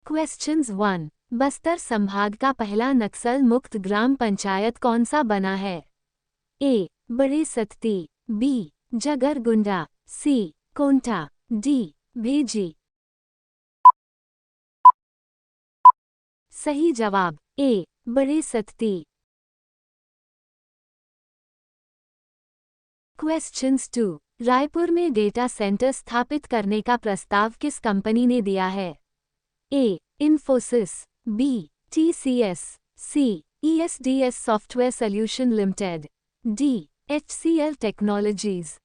Questions 1। Bastar संभाग का पहला नक्सल मुक्त ग्राम पंचायत कौन सा बना है? ए बड़े सत्ती, बी जगरगुंडा, सी कोंटा, डी भेजी। सही जवाब ए बड़े सत्ती। क्वेश्चंस 2। रायपुर में डेटा सेंटर स्थापित करने का प्रस्ताव किस कंपनी ने दिया है? A Infosys, B TCS, C ESDS software solution limited, D HCL technologies.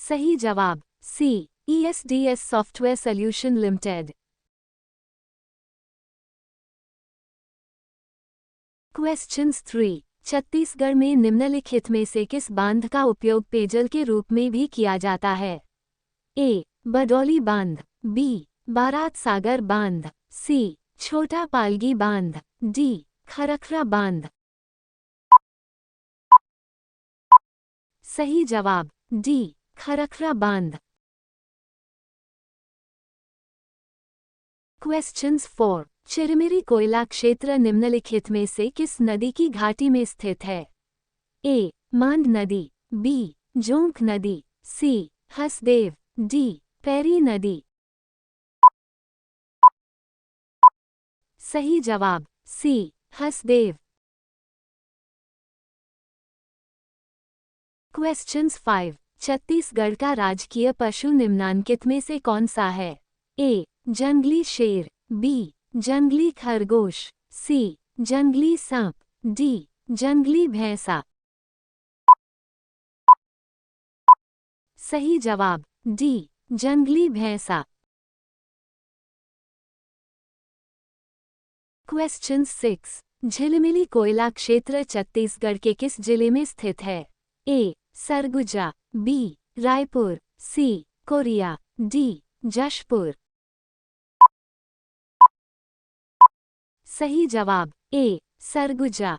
सही जवाब C ESDS software solution limited. Questions 3। Chhattisgarh में निम्नलिखित में से किस बांध का उपयोग पेयजल के रूप में भी किया जाता है? ए बडौली बांध, बी बारात सागर बांध, सी छोटा पालगी बांध, डी खरखरा बांध। सही जवाब डी खरखरा बांध। क्वेश्चंस 4। चिरमिरी कोयला क्षेत्र निम्नलिखित में से किस नदी की घाटी में स्थित है? ए मांड नदी, बी जोंक नदी, सी हसदेव, डी पैरी नदी। सही जवाब सी हसदेव। क्वेश्चंस 5। छत्तीसगढ़ का राजकीय पशु निम्नांकित में से कौन सा है? ए जंगली शेर, बी जंगली खरगोश, सी जंगली सांप, डी जंगली भैंसा। सही जवाब डी जंगली भैंसा। क्वेश्चन 6। झिलमिली कोयला क्षेत्र छत्तीसगढ़ के किस जिले में स्थित है? ए सरगुजा, बी रायपुर, सी कोरिया, डी जशपुर। सही जवाब ए सरगुजा।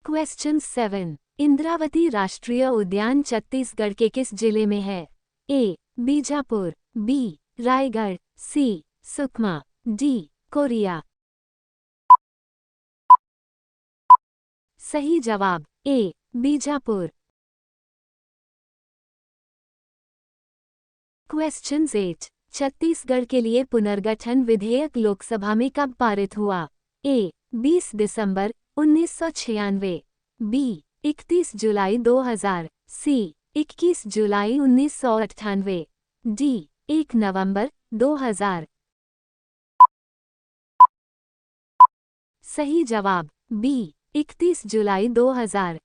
क्वेश्चन 7। इंद्रावती राष्ट्रीय उद्यान छत्तीसगढ़ के किस जिले में है? ए बीजापुर, बी रायगढ़, सी सुकमा, डी कोरिया। सही जवाब ए बीजापुर। क्वेश्चन 8। छत्तीसगढ़ के लिए पुनर्गठन विधेयक लोकसभा में कब पारित हुआ? ए 20 दिसंबर 1996, बी 31 जुलाई 2000, सी 21 जुलाई 1998, डी 1 नवंबर 2000। सही जवाब बी 31 जुलाई 2000।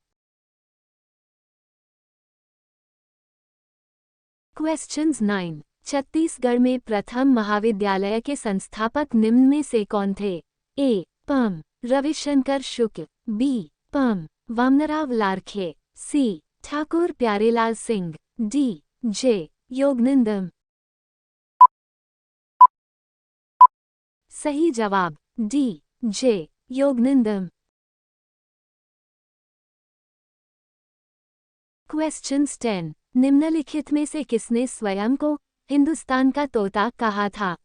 क्वेश्चंस 9। छत्तीसगढ़ में प्रथम महाविद्यालय के संस्थापक निम्न में से कौन थे? ए पम रविशंकर शुक्ल, बी पम वामनराव लारखे, सी ठाकुर प्यारेलाल सिंह, डी जे योगनंदम। सही जवाब डी जे योगनंदम। क्वेश्चंस 10। निम्नलिखित में से किसने स्वयं को हिंदुस्तान का तोता कहा था?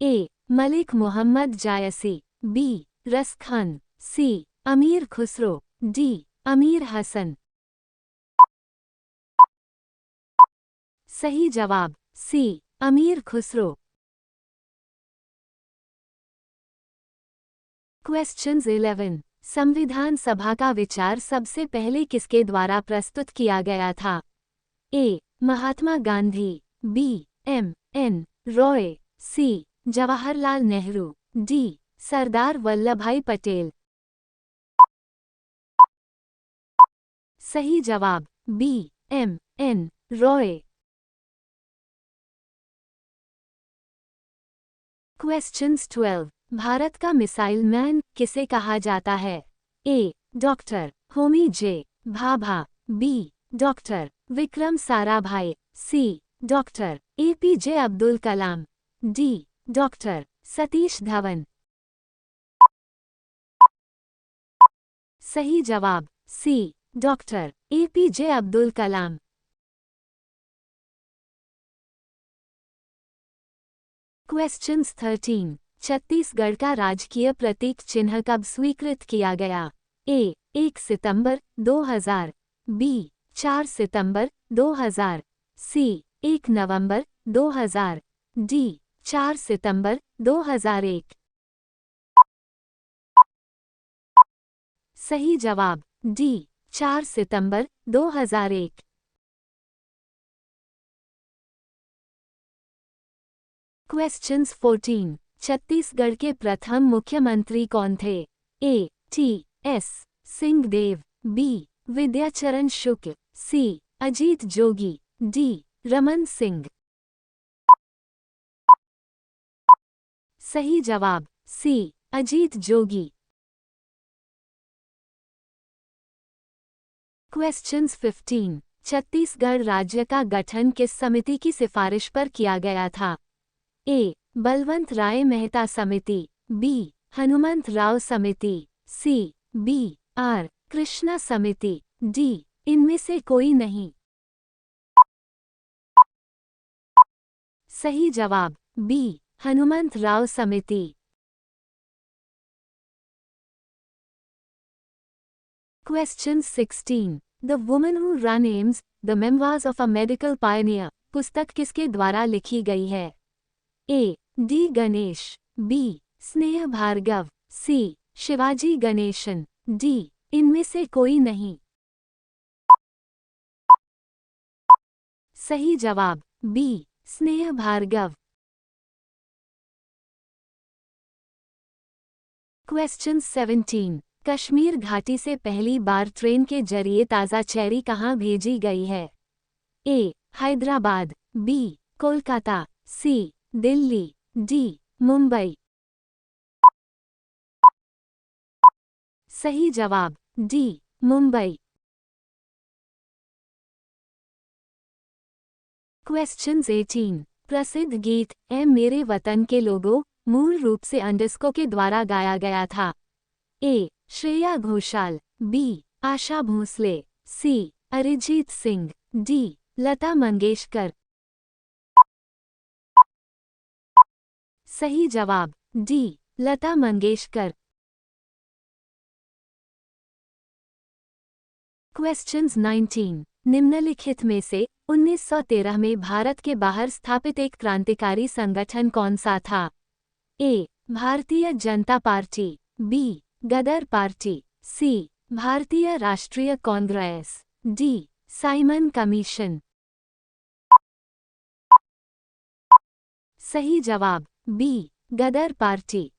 ए मलिक मोहम्मद जायसी, बी रस खान, सी अमीर खुसरो, डी अमीर हसन। सही जवाब सी अमीर खुसरो। क्वेश्चंस 11। संविधान सभा का विचार सबसे पहले किसके द्वारा प्रस्तुत किया गया था? A Mahatma Gandhi, B M N Roy, C Jawaharlal Nehru, D Sardar Vallabhbhai Patel. सही जवाब B M N Roy. Questions 12। Bharat का मिसाइल मैन किसे कहा जाता है? A doctor Homi J Bhabha, B doctor Vikram Sarabhai, C doctor APJ Abdul Kalam, D doctor Satish Dhawan. सही जवाब C doctor APJ Abdul Kalam. Questions 13। Chhattisgarh का राजकीय प्रतीक चिन्ह कब स्वीकृत किया गया? ए 1 सितंबर 2000, बी 4 सितंबर 2000, सी 1 नवंबर 2000, डी 4 सितंबर 2001। सही जवाब डी 4 सितंबर 2001। क्वेश्चंस 14। छत्तीसगढ़ के प्रथम मुख्यमंत्री कौन थे? A T S Singhdeo, B Vidyacharan Shukla, C Ajit Jogi, D Raman Singh. सही जवाब सी अजीत जोगी। क्वेश्चंस 15। छत्तीसगढ़ राज्य का गठन किस समिति की सिफारिश पर किया गया था? ए बलवंत राय मेहता समिति, बी हनुमंत राव समिति, सी बी आर कृष्णा समिति, डी इनमें से कोई नहीं। सही जवाब बी हनुमंत राव समिति। Question 16। The woman who run AIIMS, the memoirs of a medical Pioneer पुस्तक किसके द्वारा लिखी गई है? ए डी गणेश, बी स्नेह भार्गव, सी शिवाजी गणेशन, डी इनमें से कोई नहीं। सही जवाब बी स्नेह भार्गव। क्वेश्चन 17। कश्मीर घाटी से पहली बार ट्रेन के जरिए ताज़ा चेरी कहाँ भेजी गई है? ए हैदराबाद, बी कोलकाता, सी दिल्ली, डी मुंबई। सही जवाब डी मुंबई। क्वेश्चन 18। प्रसिद्ध गीत ए मेरे वतन के लोगों मूल रूप से अंडस्को के द्वारा गाया गया था? ए श्रेया घोषाल, बी आशा भोसले, सी अरिजीत सिंह, डी लता मंगेशकर। सही जवाब डी लता मंगेशकर। क्वेश्चंस 19। निम्नलिखित में से 1913 में भारत के बाहर स्थापित एक क्रांतिकारी संगठन कौन सा था? ए भारतीय जनता पार्टी, बी गदर पार्टी, सी भारतीय राष्ट्रीय कांग्रेस, डी साइमन कमीशन। सही जवाब बी गदर पार्टी।